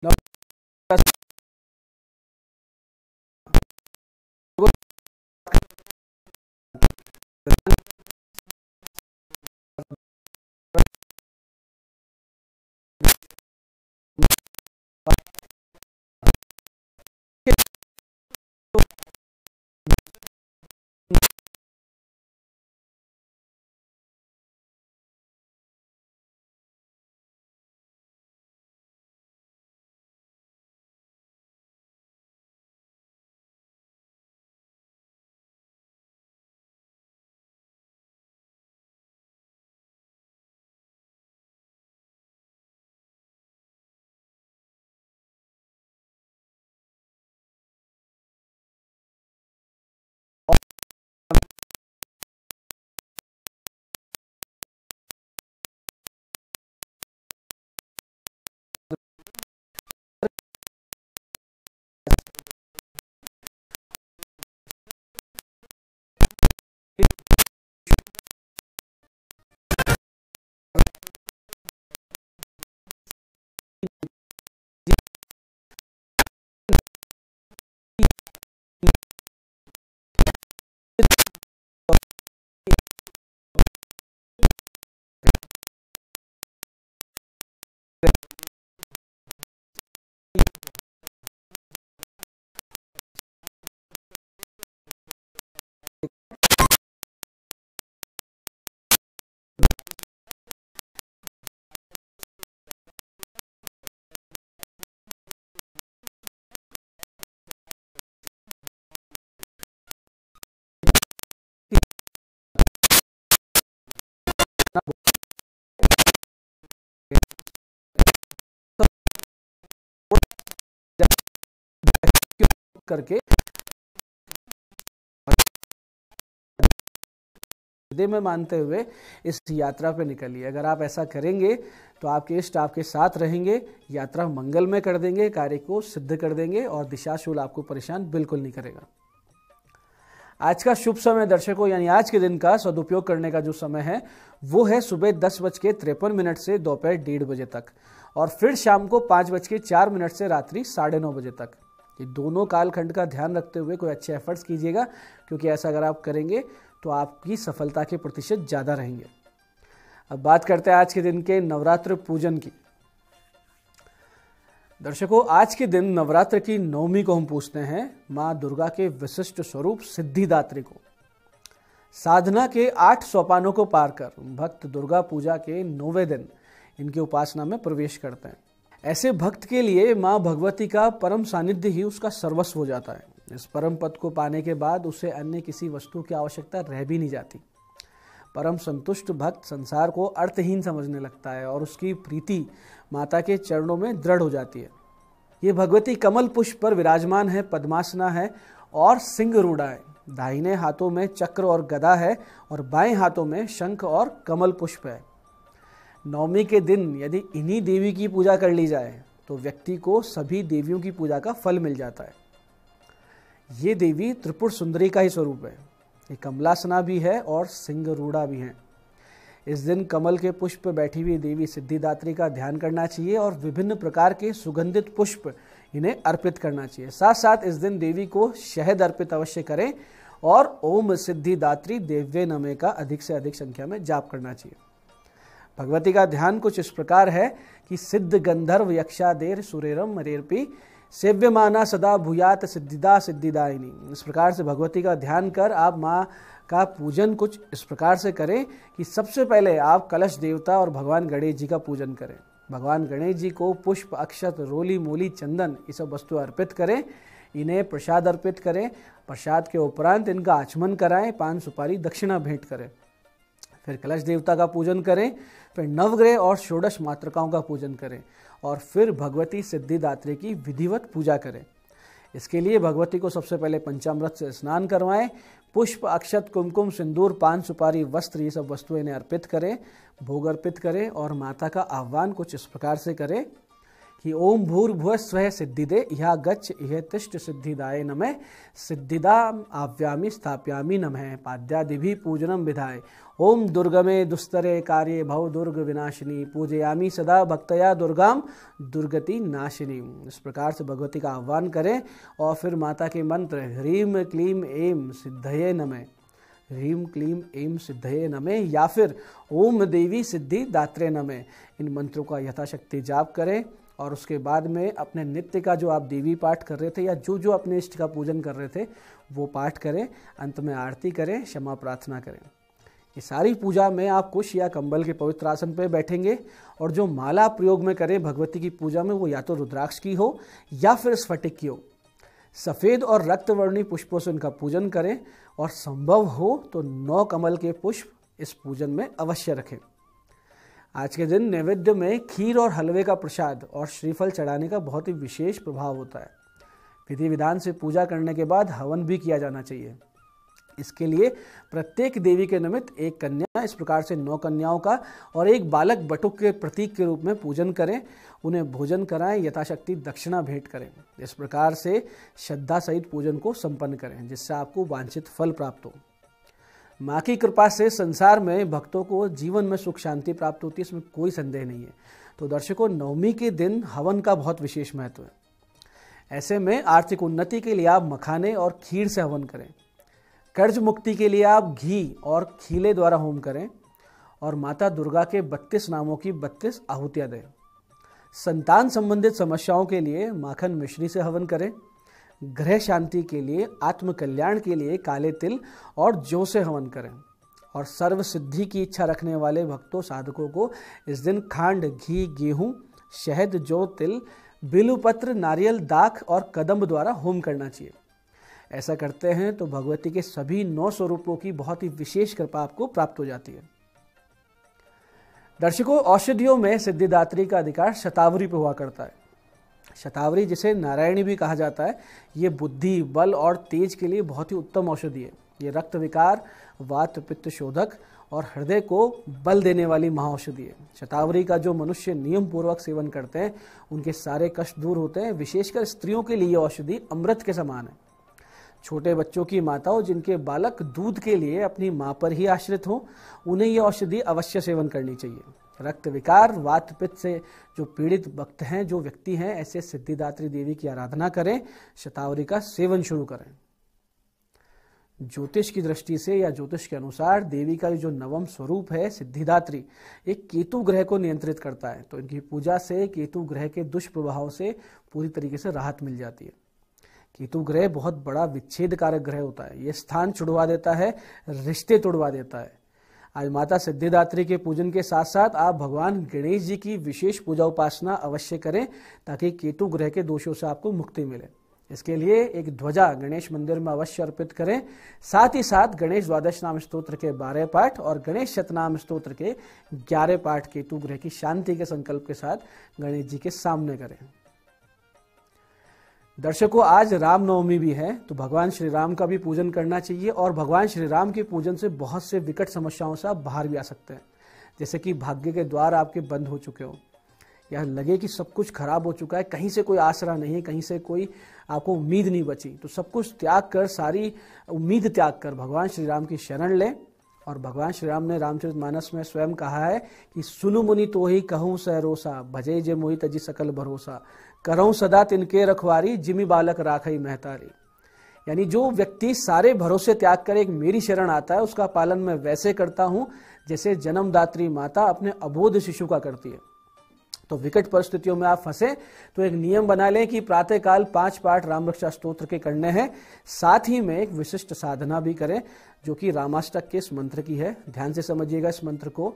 नवरात्र करके हृदय में मानते हुए इस यात्रा पे निकलिए। अगर आप ऐसा करेंगे तो आपके इष्ट आपके साथ रहेंगे, यात्रा मंगलमय कर देंगे, कार्य को सिद्ध कर देंगे और दिशाशूल आपको परेशान बिल्कुल नहीं करेगा। आज का शुभ समय दर्शकों, यानी आज के दिन का सदुपयोग करने का जो समय है वो है सुबह 10:53 से दोपहर 1:30 बजे तक, और फिर शाम को 5:04 से रात्रि 9:30 बजे तक। ये दोनों कालखंड का ध्यान रखते हुए कोई अच्छे एफर्ट्स कीजिएगा, क्योंकि ऐसा अगर आप करेंगे तो आपकी सफलता के प्रतिशत ज़्यादा रहेंगे। अब बात करते हैं आज के दिन के नवरात्र पूजन की। दर्शकों, आज के दिन नवरात्र की नवमी को हम पूछते हैं माँ दुर्गा के विशिष्ट स्वरूप सिद्धिदात्री को। साधना के 8 सोपानों को पार कर भक्त दुर्गा पूजा के 9वें दिन इनकी उपासना में प्रवेश करते हैं। ऐसे भक्त के लिए माँ भगवती का परम सानिध्य ही उसका सर्वस्व हो जाता है। इस परम पद को पाने के बाद उसे अन्य किसी वस्तु की आवश्यकता रह भी नहीं जाती। परम संतुष्ट भक्त संसार को अर्थहीन समझने लगता है और उसकी प्रीति माता के चरणों में दृढ़ हो जाती है। ये भगवती कमल पुष्प पर विराजमान है, पद्मासना है और सिंह रूढ़ा है। दाहिने हाथों में चक्र और गदा है और बाएं हाथों में शंख और कमल पुष्प है। नवमी के दिन यदि इन्हीं देवी की पूजा कर ली जाए तो व्यक्ति को सभी देवियों की पूजा का फल मिल जाता है। ये देवी त्रिपुर सुंदरी का ही स्वरूप है। ये कमलासना भी है और सिंह रूढ़ा भी है। इस दिन कमल के पुष्प पर बैठी हुई देवी सिद्धिदात्री का ध्यान करना चाहिए और विभिन्न प्रकार के सुगंधित पुष्प इन्हें अर्पित करना चाहिए। साथ साथ इस दिन देवी को शहद अर्पित अवश्य करें और ओम सिद्धिदात्री देव्ये नमः का अधिक से अधिक संख्या में जाप करना चाहिए। भगवती का ध्यान कुछ इस प्रकार है कि सिद्ध गंधर्व यक्षादेर सुरेरम रेरपी सेव्यमाना सदा भूयात सिद्धिदा सिद्धिदायिनी। इस प्रकार से भगवती का ध्यान कर आप माँ का पूजन कुछ इस प्रकार से करें कि सबसे पहले आप कलश देवता और भगवान गणेश जी का पूजन करें। भगवान गणेश जी को पुष्प, अक्षत, रोली, मूली, चंदन ये सब वस्तु अर्पित करें। इन्हें प्रसाद अर्पित करें। प्रसाद के उपरांत इनका आचमन कराएं, पान सुपारी दक्षिणा भेंट करें। फिर कलश देवता का पूजन करें, फिर नवग्रह और षोडश मातृकाओं का पूजन करें और फिर भगवती सिद्धिदात्री की विधिवत पूजा करें। इसके लिए भगवती को सबसे पहले पंचामृत से स्नान करवाएं। पुष्प, अक्षत, कुमकुम, सिंदूर, पान सुपारी, वस्त्र ये सब वस्तुएं इन्हें अर्पित करें, भोग अर्पित करें और माता का आह्वान कुछ इस प्रकार से करें कि ओम भूर्भुवः स्वः सिद्धिदे इहा गच्छ इह तिष्ठ सिद्धिदाय नमः सिद्धिदा आव्यामि स्थाप्यामि नमः पाद्यादिभिः पूजनम विधाय ओम दुर्गमे दुस्तरे कार्ये भव दुर्ग विनाशिनी पूजयामि सदा भक्तया दुर्गाम दुर्गति नाशिनी। इस प्रकार से भगवती का आह्वान करें और फिर माता के मंत्र ह्रीम क्लीम ऐं सिद्धये नमः, ह्रीम क्लीम ऐं सिद्धये नमः या फिर ओम देवी सिद्धि दात्रे नमः, इन मंत्रों का यथाशक्ति जाप करें और उसके बाद में अपने नित्य का जो आप देवी पाठ कर रहे थे या जो जो अपने इष्ट का पूजन कर रहे थे वो पाठ करें। अंत में आरती करें, क्षमा प्रार्थना करें। ये सारी पूजा में आप कुश या कंबल के पवित्र आसन पर बैठेंगे और जो माला प्रयोग में करें भगवती की पूजा में वो या तो रुद्राक्ष की हो या फिर स्फटिक की हो। सफ़ेद और रक्तवर्णी पुष्पों से उनका पूजन करें और संभव हो तो 9 कमल के पुष्प इस पूजन में अवश्य रखें। आज के दिन नैवेद्य में खीर और हलवे का प्रसाद और श्रीफल चढ़ाने का बहुत ही विशेष प्रभाव होता है। विधि विधान से पूजा करने के बाद हवन भी किया जाना चाहिए। इसके लिए प्रत्येक देवी के निमित्त एक कन्या, इस प्रकार से 9 कन्याओं का और एक बालक बटुक के प्रतीक के रूप में पूजन करें, उन्हें भोजन कराएं, यथाशक्ति दक्षिणा भेंट करें। इस प्रकार से श्रद्धा सहित पूजन को संपन्न करें जिससे आपको वांछित फल प्राप्त हो। माँ की कृपा से संसार में भक्तों को जीवन में सुख शांति प्राप्त होती है, इसमें कोई संदेह नहीं है। तो दर्शकों, नवमी के दिन हवन का बहुत विशेष महत्व है। ऐसे में आर्थिक उन्नति के लिए आप मखाने और खीर से हवन करें। कर्ज मुक्ति के लिए आप घी और खीले द्वारा होम करें और माता दुर्गा के 32 नामों की 32 आहुतियाँ दें। संतान संबंधित समस्याओं के लिए माखन मिश्री से हवन करें। ग्रह शांति के लिए, आत्म कल्याण के लिए काले तिल और जौ से हवन करें। और सर्व सिद्धि की इच्छा रखने वाले भक्तों साधकों को इस दिन खांड, घी, गेहूं, शहद, जौ, तिल, बिल्वपत्र, नारियल, दाख और कदम्ब द्वारा होम करना चाहिए। ऐसा करते हैं तो भगवती के सभी 9 स्वरूपों की बहुत ही विशेष कृपा आपको प्राप्त हो जाती है। दर्शकों, औषधियों में सिद्धिदात्री का अधिकार शतावरी पर हुआ करता है। शतावरी, जिसे नारायणी भी कहा जाता है, ये बुद्धि, बल और तेज के लिए बहुत ही उत्तम औषधि है। ये रक्त विकार, वात पित्त शोधक और हृदय को बल देने वाली महाऔषधि है। शतावरी का जो मनुष्य नियम पूर्वक सेवन करते हैं उनके सारे कष्ट दूर होते हैं। विशेषकर स्त्रियों के लिए औषधि अमृत के समान है। छोटे बच्चों की माताओं जिनके बालक दूध के लिए अपनी मां पर ही आश्रित हो, उन्हें यह औषधि अवश्य सेवन करनी चाहिए। रक्त विकार, वात पित्त से जो पीड़ित भक्त हैं, जो व्यक्ति हैं, ऐसे सिद्धिदात्री देवी की आराधना करें, शतावरी का सेवन शुरू करें। ज्योतिष की दृष्टि से या ज्योतिष के अनुसार देवी का जो 9वां स्वरूप है सिद्धिदात्री, एक केतु ग्रह को नियंत्रित करता है। तो इनकी पूजा से केतु ग्रह के दुष्प्रभाव से पूरी तरीके से राहत मिल जाती है। केतु ग्रह बहुत बड़ा विच्छेद कारक ग्रह होता है। ये स्थान छुड़वा देता है, रिश्ते तोड़वा देता है। आज माता सिद्धिदात्री के पूजन के साथ साथ आप भगवान गणेश जी की विशेष पूजा उपासना अवश्य करें ताकि केतु ग्रह के दोषों से आपको मुक्ति मिले। इसके लिए एक ध्वजा गणेश मंदिर में अवश्य अर्पित करें। साथ ही साथ गणेश द्वादश नाम स्तोत्र के 12 पाठ और गणेश शतनाम स्तोत्र के 11 पाठ केतु ग्रह की शांति के संकल्प के साथ गणेश जी के सामने करें। दर्शकों, आज रामनवमी भी है, तो भगवान श्री राम का भी पूजन करना चाहिए। और भगवान श्री राम के पूजन से बहुत से विकट समस्याओं से आप बाहर भी आ सकते हैं। जैसे कि भाग्य के द्वार आपके बंद हो चुके हो या लगे कि सब कुछ खराब हो चुका है, कहीं से कोई आसरा नहीं, कहीं से कोई आपको उम्मीद नहीं बची, तो सब कुछ त्याग कर, सारी उम्मीद त्याग कर भगवान श्री राम की शरण लें। और भगवान श्री राम ने रामचरितमानस में स्वयं कहा है कि सुनु मुनि तो ही कहूँ सहरोसा, भजे जे मोहि तजी सकल भरोसा, करऊँ सदा तिनके रखवारी, जिमि बालक राखई महतारी। यानी जो व्यक्ति सारे भरोसे त्याग कर एक मेरी शरण आता है, उसका पालन मैं वैसे करता हूं जैसे जन्मदात्री माता अपने अबोध शिशु का करती है। तो विकट परिस्थितियों में आप फंसे तो एक नियम बना लें कि प्रातःकाल 5 पाठ राम रक्षा स्तोत्र के करने हैं। साथ ही में एक विशिष्ट साधना भी करें जो कि रामाष्टक के इस मंत्र की है। ध्यान से समझिएगा इस मंत्र को।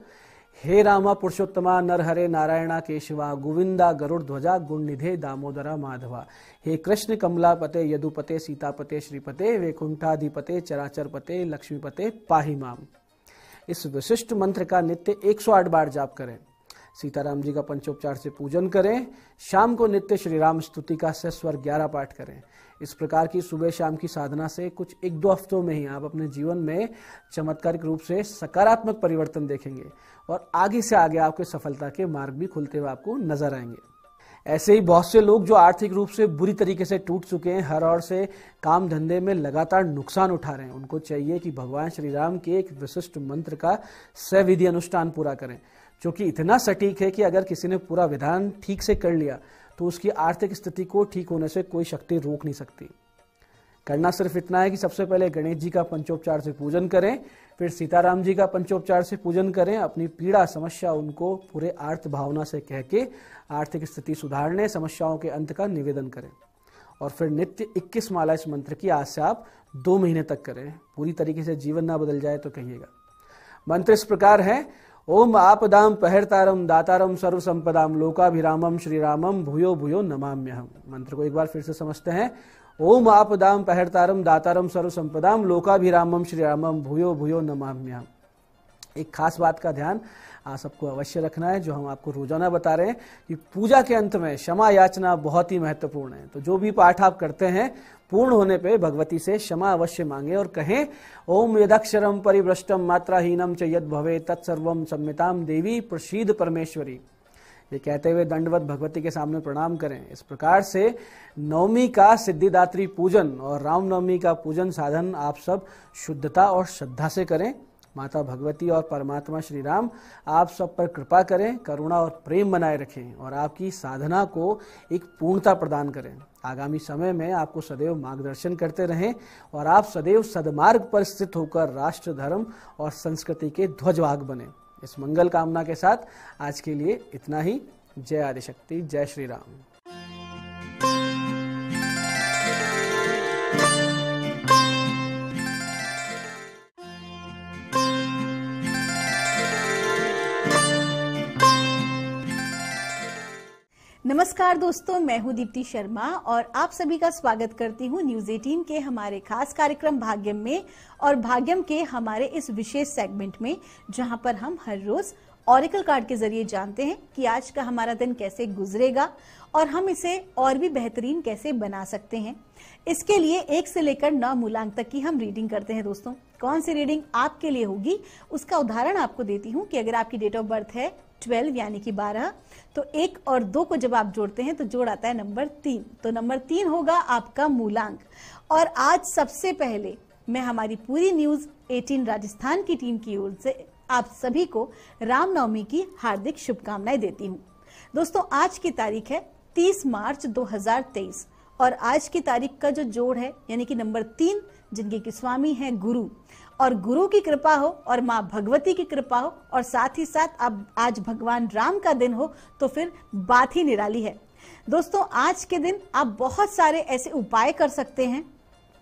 हे रामा पुरुषोत्तमा नरहरे नारायणा केशवा, गोविंदा गरुड़ ध्वजा, गुण निधे दामोदरा माधवा, हे कृष्ण कमलापते यदुपते सीतापते श्रीपते, वैकुंठाधिपते चराचरपते लक्ष्मीपते पाहि माम। इस विशिष्ट मंत्र का नित्य 108 बार जाप करें। सीताराम जी का पंचोपचार से पूजन करें। शाम को नित्य श्री राम स्तुति का सस्वर 11 पाठ करें। इस प्रकार की सुबह शाम की साधना से कुछ 1-2 हफ्तों में ही आप अपने जीवन में चमत्कारिक रूप से सकारात्मक परिवर्तन देखेंगे और आगे से आगे आपके सफलता के मार्ग भी खुलते हुए आपको नजर आएंगे। ऐसे ही बहुत से लोग जो आर्थिक रूप से बुरी तरीके से टूट चुके हैं, हर ओर से काम धंधे में लगातार नुकसान उठा रहे हैं, उनको चाहिए कि भगवान श्री राम के एक विशिष्ट मंत्र का सविधि अनुष्ठान पूरा करें, जो कि इतना सटीक है कि अगर किसी ने पूरा विधान ठीक से कर लिया तो उसकी आर्थिक स्थिति को ठीक होने से कोई शक्ति रोक नहीं सकती। करना सिर्फ इतना है कि सबसे पहले गणेश जी का पंचोपचार से पूजन करें, फिर सीताराम जी का पंचोपचार से पूजन करें, अपनी पीड़ा समस्या उनको पूरे आर्त भावना से कह के आर्थिक स्थिति सुधारने, समस्याओं के अंत का निवेदन करें और फिर नित्य 21 माला इस मंत्र की आज से आप 2 महीने तक करें। पूरी तरीके से जीवन ना बदल जाए तो कहिएगा। मंत्र इस प्रकार है, ओम आपदाम पहरतारम दातारम सर्व संपदाम लोकाभिरामम श्रीरामम भूयो भूयो नमाम्यहम। मंत्र को एक बार फिर से समझते हैं। ओम आपदाम पहरतारम दातारम सर्व संपदाम लोकाभिरामम श्रीरामम भूयो भूयो नमाम्यहम। एक खास बात का ध्यान आप सबको अवश्य रखना है, जो हम आपको रोजाना बता रहे हैं कि पूजा के अंत में क्षमा याचना बहुत ही महत्वपूर्ण है। तो जो भी पाठ आप करते हैं, पूर्ण होने पे भगवती से क्षमा अवश्य मांगे और कहें, ओम यदक्षरम परिभ्रष्टम मात्राहीनम च यद भवे तत्सर्वम सम्मिताम देवी प्रसीद परमेश्वरी। ये कहते हुए दंडवत भगवती के सामने प्रणाम करें। इस प्रकार से नवमी का सिद्धिदात्री पूजन और रामनवमी का पूजन साधन आप सब शुद्धता और श्रद्धा से करें। माता भगवती और परमात्मा श्री राम आप सब पर कृपा करें, करुणा और प्रेम बनाए रखें और आपकी साधना को एक पूर्णता प्रदान करें। आगामी समय में आपको सदैव मार्गदर्शन करते रहें और आप सदैव सदमार्ग पर स्थित होकर राष्ट्र, धर्म और संस्कृति के ध्वजवाहक बने। इस मंगल कामना के साथ आज के लिए इतना ही। जय आदिशक्ति, जय श्री राम। नमस्कार दोस्तों, मैं हूं दीप्ति शर्मा और आप सभी का स्वागत करती हूं न्यूज 18 के हमारे खास कार्यक्रम भाग्यम में और भाग्यम के हमारे इस विशेष सेगमेंट में, जहां पर हम हर रोज ऑरेकल कार्ड के जरिए जानते हैं कि आज का हमारा दिन कैसे गुजरेगा और हम इसे और भी बेहतरीन कैसे बना सकते हैं। इसके लिए 1 से लेकर 9 मूलांक तक की हम रीडिंग करते हैं। दोस्तों, कौन सी रीडिंग आपके लिए होगी उसका उदाहरण आपको देती हूँ कि अगर आपकी डेट ऑफ बर्थ है 12 यानी कि 12, तो 1 और 2 को जब आप जोड़ते हैं तो जोड़ आता है नंबर 3। तो नंबर 3 होगा आपका मूलांक। और आज सबसे पहले मैं हमारी पूरी न्यूज 18 राजस्थान की टीम की ओर से आप सभी को रामनवमी की हार्दिक शुभकामनाएं देती हूँ। दोस्तों, आज की तारीख है 30 मार्च 2023 और आज की तारीख का जो जोड़ है यानी कि नंबर 3, जिनके की स्वामी है गुरु, और गुरु की कृपा हो और माँ भगवती की कृपा हो और साथ ही साथ अब आज भगवान राम का दिन हो तो फिर बात ही निराली है। दोस्तों, आज के दिन आप बहुत सारे ऐसे उपाय कर सकते हैं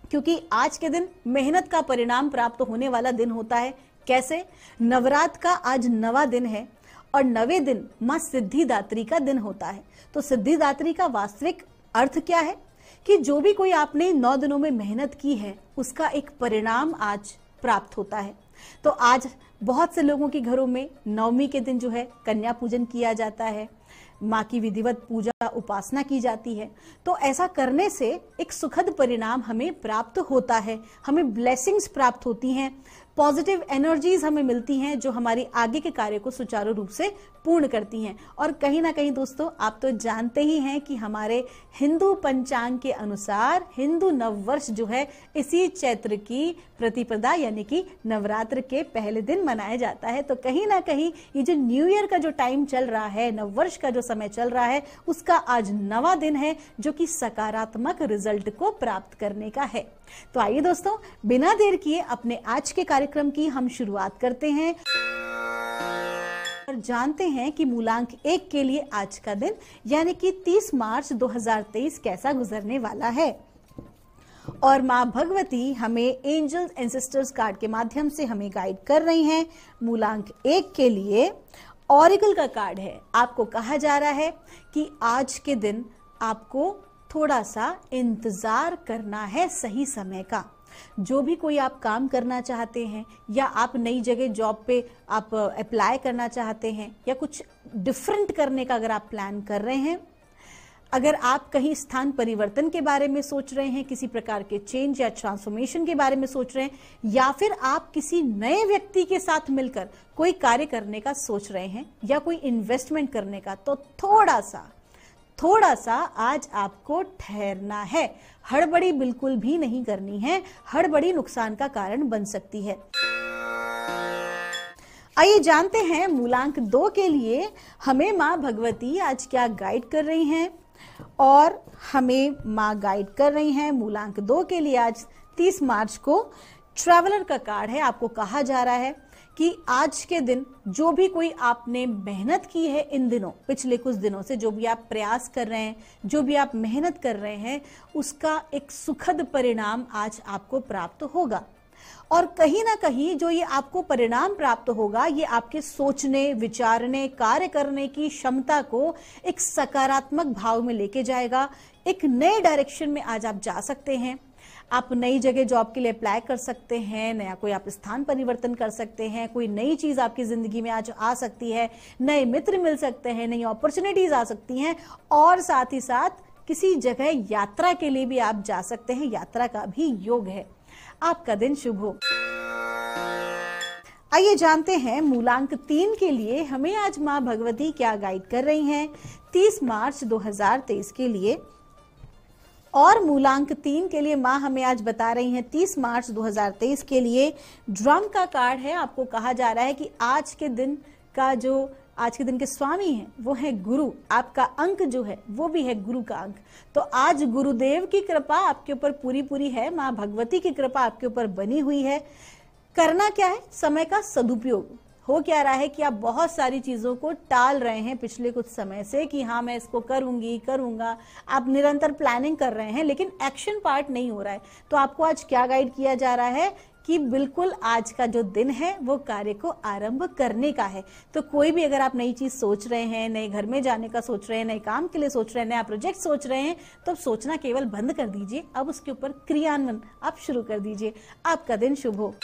क्योंकि आज के दिन मेहनत का परिणाम प्राप्त होने वाला दिन होता है। कैसे? नवरात्र का आज 9वां दिन है और 9वें दिन माँ सिद्धिदात्री का दिन होता है। तो सिद्धिदात्री का वास्तविक अर्थ क्या है कि जो भी कोई आपने 9 दिनों में मेहनत की है उसका एक परिणाम आज प्राप्त होता है। तो आज बहुत से लोगों के घरों में नवमी के दिन जो है कन्या पूजन किया जाता है, माँ की विधिवत पूजा उपासना की जाती है। तो ऐसा करने से एक सुखद परिणाम हमें प्राप्त होता है, हमें ब्लेसिंग्स प्राप्त होती हैं, पॉजिटिव एनर्जीज हमें मिलती हैं जो हमारी आगे के कार्य को सुचारू रूप से पूर्ण करती हैं। और कहीं ना कहीं दोस्तों, आप तो जानते ही हैं कि हमारे हिंदू पंचांग के अनुसार हिंदू नववर्ष जो है इसी चैत्र की प्रतिपदा यानी कि नवरात्र के पहले दिन मनाया जाता है। तो कहीं ना कहीं ये जो न्यू ईयर का जो टाइम चल रहा है, नववर्ष का जो समय चल रहा है, उसका आज 9वां दिन है जो कि सकारात्मक रिजल्ट को प्राप्त करने का है। तो आइए दोस्तों, बिना देर किए अपने आज के कार्यक्रम की हम शुरुआत करते हैं और जानते हैं कि मूलांक 1 के लिए आज का दिन यानी कि 30 मार्च 2023 कैसा गुजरने वाला है। और माँ भगवती हमें एंजल्स एंसेस्टर्स कार्ड के माध्यम से हमें गाइड कर रही हैं। मूलांक 1 के लिए ऑरेकल का कार्ड है। आपको कहा जा रहा है कि आज के दिन आपको थोड़ा सा इंतजार करना है सही समय का। जो भी कोई आप काम करना चाहते हैं या आप नई जगह जॉब पे आप अप्लाई करना चाहते हैं या कुछ डिफरेंट करने का अगर आप प्लान कर रहे हैं, अगर आप कहीं स्थान परिवर्तन के बारे में सोच रहे हैं, किसी प्रकार के चेंज या ट्रांसफॉर्मेशन के बारे में सोच रहे हैं, या फिर आप किसी नए व्यक्ति के साथ मिलकर कोई कार्य करने का सोच रहे हैं या कोई इन्वेस्टमेंट करने का, तो थोड़ा सा आज आपको ठहरना है, हड़बड़ी बिल्कुल भी नहीं करनी है, हड़बड़ी नुकसान का कारण बन सकती है। आइए जानते हैं मूलांक 2 के लिए हमें माँ भगवती आज क्या गाइड कर रही हैं। और हमें माँ गाइड कर रही हैं मूलांक 2 के लिए आज 30 मार्च को ट्रैवलर का कार्ड है। आपको कहा जा रहा है कि आज के दिन जो भी कोई आपने मेहनत की है, इन दिनों पिछले कुछ दिनों से जो भी आप प्रयास कर रहे हैं, जो भी आप मेहनत कर रहे हैं, उसका एक सुखद परिणाम आज आपको प्राप्त होगा। और कहीं ना कहीं जो ये आपको परिणाम प्राप्त होगा, ये आपके सोचने, विचारने, कार्य करने की क्षमता को एक सकारात्मक भाव में लेके जाएगा। एक नए डायरेक्शन में आज आप जा सकते हैं। आप नई जगह जॉब के लिए अप्लाई कर सकते हैं, नया कोई आप स्थान परिवर्तन कर सकते हैं, कोई नई चीज आपकी जिंदगी में आज आ सकती है, नए मित्र मिल सकते हैं, नई अपॉर्चुनिटीज आ सकती हैं और साथ ही साथ किसी जगह यात्रा के लिए भी आप जा सकते हैं। यात्रा का भी योग है। आपका दिन शुभ हो। आइए जानते हैं मूलांक 3 के लिए हमें आज माँ भगवती क्या गाइड कर रही हैं 30 मार्च 2023 के लिए। और मूलांक 3 के लिए माँ हमें आज बता रही हैं 30 मार्च 2023 के लिए ड्रम का कार्ड है। आपको कहा जा रहा है कि आज के दिन के स्वामी हैं वो है गुरु। आपका अंक जो है वो भी है गुरु का अंक। तो आज गुरुदेव की कृपा आपके ऊपर पूरी है, माँ भगवती की कृपा आपके ऊपर बनी हुई है। करना क्या है, समय का सदुपयोग। हो क्या रहा है कि आप बहुत सारी चीजों को टाल रहे हैं पिछले कुछ समय से कि हाँ मैं इसको करूंगा। आप निरंतर प्लानिंग कर रहे हैं लेकिन एक्शन पार्ट नहीं हो रहा है। तो आपको आज क्या गाइड किया जा रहा है कि बिल्कुल आज का जो दिन है वो कार्य को आरंभ करने का है। तो कोई भी अगर आप नई चीज सोच रहे हैं, नए घर में जाने का सोच रहे हैं, नए काम के लिए सोच रहे हैं, नया प्रोजेक्ट सोच रहे हैं, तो अब सोचना केवल बंद कर दीजिए। अब उसके ऊपर क्रियान्वयन आप शुरू कर दीजिए। आपका दिन शुभ हो।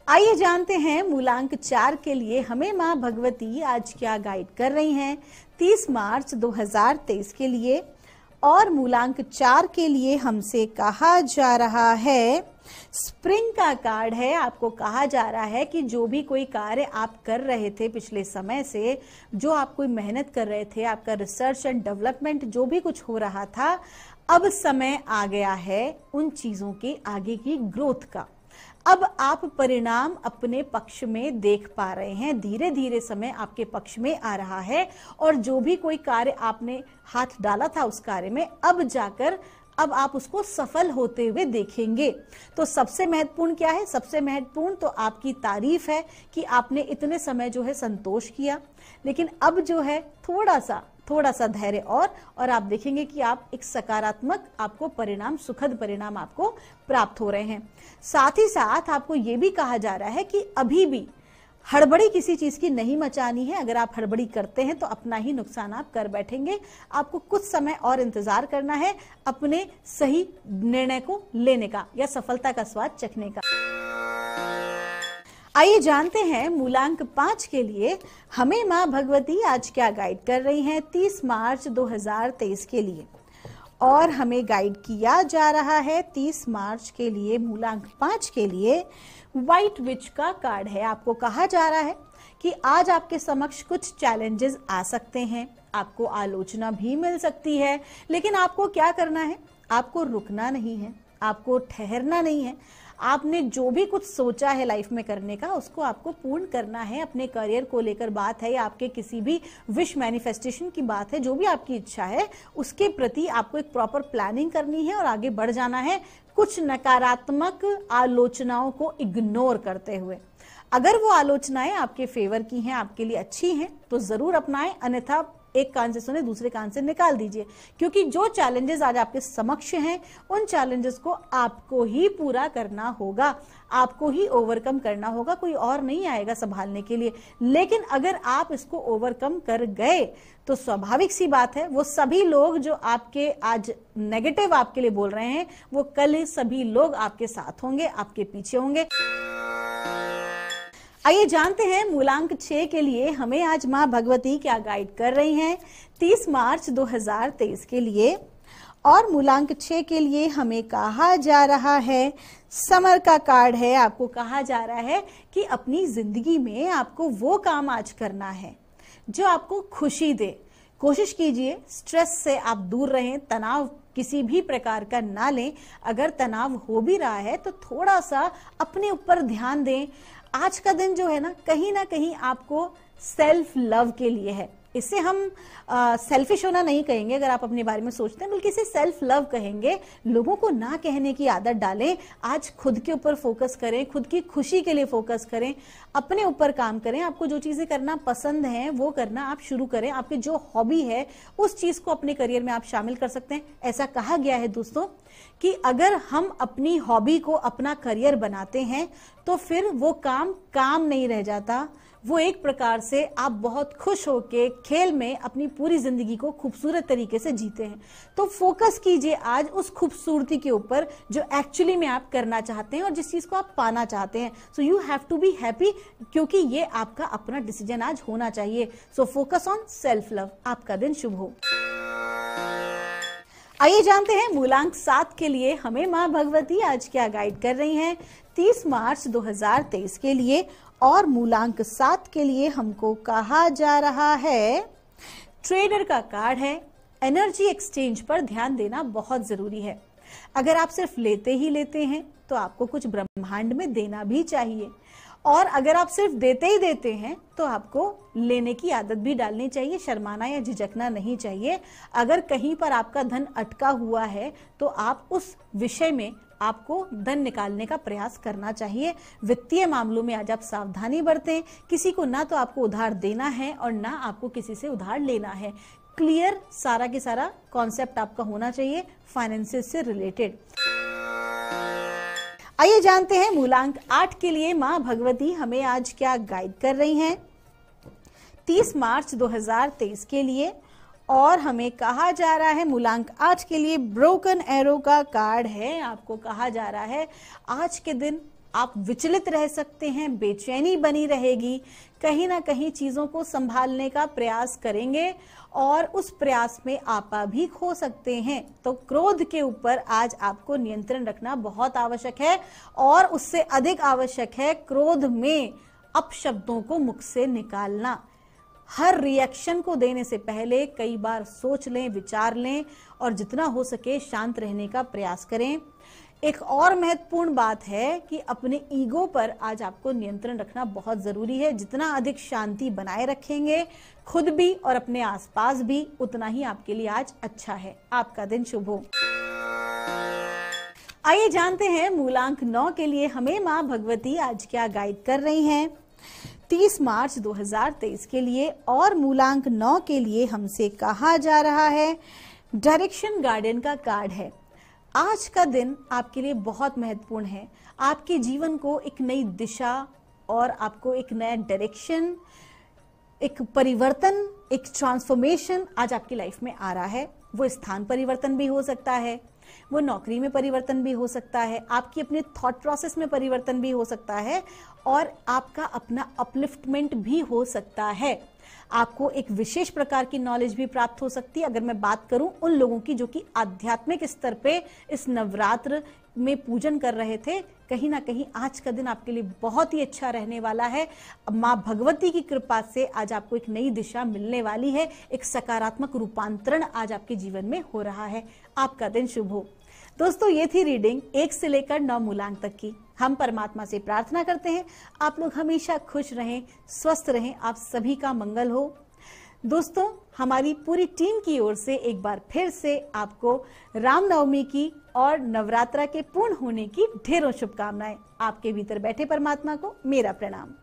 आइए जानते हैं मूलांक 4 के लिए हमें माँ भगवती आज क्या गाइड कर रही हैं 30 मार्च 2023 के लिए। और मूलांक 4 के लिए हमसे कहा जा रहा है स्प्रिंग का कार्ड है। आपको कहा जा रहा है कि जो भी कोई कार्य आप कर रहे थे पिछले समय से, जो आप कोई मेहनत कर रहे थे, आपका रिसर्च एंड डेवलपमेंट जो भी कुछ हो रहा था, अब समय आ गया है उन चीजों के आगे की ग्रोथ का। अब आप परिणाम अपने पक्ष में देख पा रहे हैं। धीरे धीरे समय आपके पक्ष में आ रहा है और जो भी कोई कार्य आपने हाथ डाला था उस कार्य में अब आप उसको सफल होते हुए देखेंगे। तो सबसे महत्वपूर्ण क्या है? सबसे महत्वपूर्ण तो आपकी तारीफ है कि आपने इतने समय जो है संतोष किया, लेकिन अब जो है थोड़ा सा धैर्य और आप देखेंगे कि आप एक सकारात्मक आपको परिणाम, सुखद परिणाम आपको प्राप्त हो रहे हैं। साथ ही साथ आपको ये भी कहा जा रहा है कि अभी भी हड़बड़ी किसी चीज की नहीं मचानी है। अगर आप हड़बड़ी करते हैं तो अपना ही नुकसान आप कर बैठेंगे। आपको कुछ समय और इंतजार करना है अपने सही निर्णय को लेने का या सफलता का स्वाद चखने का। आइए जानते हैं मूलांक 5 के लिए हमें माँ भगवती आज क्या गाइड कर रही हैं 30 मार्च 2023 के लिए। और हमें गाइड किया जा रहा है 30 मार्च के लिए मूलांक 5 के लिए व्हाइट विच का कार्ड है। आपको कहा जा रहा है कि आज आपके समक्ष कुछ चैलेंजेस आ सकते हैं, आपको आलोचना भी मिल सकती है, लेकिन आपको क्या करना है? आपको रुकना नहीं है, आपको ठहरना नहीं है। आपने जो भी कुछ सोचा है लाइफ में करने का, उसको आपको पूर्ण करना है। अपने करियर को लेकर बात है या आपके किसी भी विश मैनिफेस्टेशन की बात है, जो भी आपकी इच्छा है उसके प्रति आपको एक प्रॉपर प्लानिंग करनी है और आगे बढ़ जाना है, कुछ नकारात्मक आलोचनाओं को इग्नोर करते हुए। अगर वो आलोचनाएं आपके फेवर की हैं, आपके लिए अच्छी हैं, तो जरूर अपनाएं, अन्यथा एक कान से सुने दूसरे कान से निकाल दीजिए। क्योंकि जो चैलेंजेस आज आपके समक्ष हैं, उन चैलेंजेस को आपको ही पूरा करना होगा, आपको ही ओवरकम करना होगा, कोई और नहीं आएगा संभालने के लिए। लेकिन अगर आप इसको ओवरकम कर गए तो स्वाभाविक सी बात है, वो सभी लोग जो आपके आज नेगेटिव आपके लिए बोल रहे हैं, वो कल सभी लोग आपके साथ होंगे, आपके पीछे होंगे। आइए जानते हैं मूलांक 6 के लिए हमें आज माँ भगवती क्या गाइड कर रही हैं 30 मार्च 2023 के लिए। और मूलांक 6 के लिए हमें कहा जा रहा है समर का कार्ड है। आपको कहा जा रहा है कि अपनी जिंदगी में आपको वो काम आज करना है जो आपको खुशी दे। कोशिश कीजिए स्ट्रेस से आप दूर रहें, तनाव किसी भी प्रकार का ना लें। अगर तनाव हो भी रहा है तो थोड़ा सा अपने ऊपर ध्यान दें। आज का दिन जो है ना कहीं आपको सेल्फ लव के लिए है। इसे हम सेल्फिश होना नहीं कहेंगे अगर आप अपने बारे में सोचते हैं, बल्कि इसे सेल्फ लव कहेंगे। लोगों को ना कहने की आदत डालें। आज खुद के ऊपर फोकस करें, खुद की खुशी के लिए फोकस करें, अपने ऊपर काम करें। आपको जो चीजें करना पसंद है वो करना आप शुरू करें। आपकी जो हॉबी है उस चीज को अपने करियर में आप शामिल कर सकते हैं। ऐसा कहा गया है दोस्तों कि अगर हम अपनी हॉबी को अपना करियर बनाते हैं तो फिर वो काम नहीं रह जाता। वो एक प्रकार से आप बहुत खुश होके खेल में अपनी पूरी जिंदगी को खूबसूरत तरीके से जीते हैं। तो फोकस कीजिए आज उस खूबसूरती के ऊपर जो एक्चुअली में आप करना चाहते हैं और जिस चीज को आप पाना चाहते हैं। So you have to be happy, क्योंकि ये आपका अपना डिसीजन आज होना चाहिए। So focus on self love. आपका दिन शुभ हो। आइए जानते हैं मूलांक 7 के लिए हमें माँ भगवती आज क्या गाइड कर रही हैं 30 मार्च 2023 के लिए। और मूलांक 7 के लिए हमको कहा जा रहा है, ट्रेडर का कार्ड है, एनर्जी एक्सचेंज पर ध्यान देना बहुत जरूरी है। अगर आप सिर्फ लेते ही लेते हैं तो आपको कुछ ब्रह्मांड में देना भी चाहिए, और अगर आप सिर्फ देते ही देते हैं तो आपको लेने की आदत भी डालनी चाहिए। शर्माना या झिझकना नहीं चाहिए। अगर कहीं पर आपका धन अटका हुआ है तो आप उस विषय में आपको धन निकालने का प्रयास करना चाहिए। वित्तीय मामलों में आज आप सावधानी बरतें। किसी को ना तो आपको उधार देना है और ना आपको किसी से उधार लेना है। क्लियर सारा के सारा कॉन्सेप्ट आपका होना चाहिए फाइनेंसेस से रिलेटेड। आइए जानते हैं मूलांक 8 के लिए माँ भगवती हमें आज क्या गाइड कर रही हैं 30 मार्च 2023 के लिए। और हमें कहा जा रहा है मूलांक 8 के लिए ब्रोकन एरो का कार्ड है। आपको कहा जा रहा है आज के दिन आप विचलित रह सकते हैं, बेचैनी बनी रहेगी, कहीं ना कहीं चीजों को संभालने का प्रयास करेंगे और उस प्रयास में आपा भी खो सकते हैं। तो क्रोध के ऊपर आज आपको नियंत्रण रखना बहुत आवश्यक है, और उससे अधिक आवश्यक है क्रोध में अपशब्दों को मुख से निकालना। हर रिएक्शन को देने से पहले कई बार सोच लें, विचार लें, और जितना हो सके शांत रहने का प्रयास करें। एक और महत्वपूर्ण बात है कि अपने ईगो पर आज आपको नियंत्रण रखना बहुत जरूरी है। जितना अधिक शांति बनाए रखेंगे खुद भी और अपने आसपास भी, उतना ही आपके लिए आज अच्छा है। आपका दिन शुभ हो। आइए जानते हैं मूलांक 9 के लिए हमें माँ भगवती आज क्या गाइड कर रही हैं 30 मार्च 2023 के लिए। और मूलांक 9 के लिए हमसे कहा जा रहा है, डायरेक्शन गार्डियन का कार्ड है। आज का दिन आपके लिए बहुत महत्वपूर्ण है। आपके जीवन को एक नई दिशा और आपको एक नया डायरेक्शन, एक परिवर्तन, एक ट्रांसफॉर्मेशन आज आपकी लाइफ में आ रहा है। वो स्थान परिवर्तन भी हो सकता है, वो नौकरी में परिवर्तन भी हो सकता है, आपकी अपने थॉट प्रोसेस में परिवर्तन भी हो सकता है, और आपका अपना अपलिफ्टमेंट भी हो सकता है। आपको एक विशेष प्रकार की नॉलेज भी प्राप्त हो सकती है। अगर मैं बात करूं उन लोगों की जो कि आध्यात्मिक स्तर पे इस नवरात्र में पूजन कर रहे थे, कहीं ना कहीं आज का दिन आपके लिए बहुत ही अच्छा रहने वाला है। माँ भगवती की कृपा से आज आपको एक नई दिशा मिलने वाली है। एक सकारात्मक रूपांतरण आज आपके जीवन में हो रहा है। आपका दिन शुभ हो। दोस्तों, ये थी रीडिंग 1 से लेकर 9 मूलांक तक की। हम परमात्मा से प्रार्थना करते हैं आप लोग हमेशा खुश रहें, स्वस्थ रहें, आप सभी का मंगल हो। दोस्तों, हमारी पूरी टीम की ओर से एक बार फिर से आपको रामनवमी की और नवरात्रा के पूर्ण होने की ढेरों शुभकामनाएं। आपके भीतर बैठे परमात्मा को मेरा प्रणाम।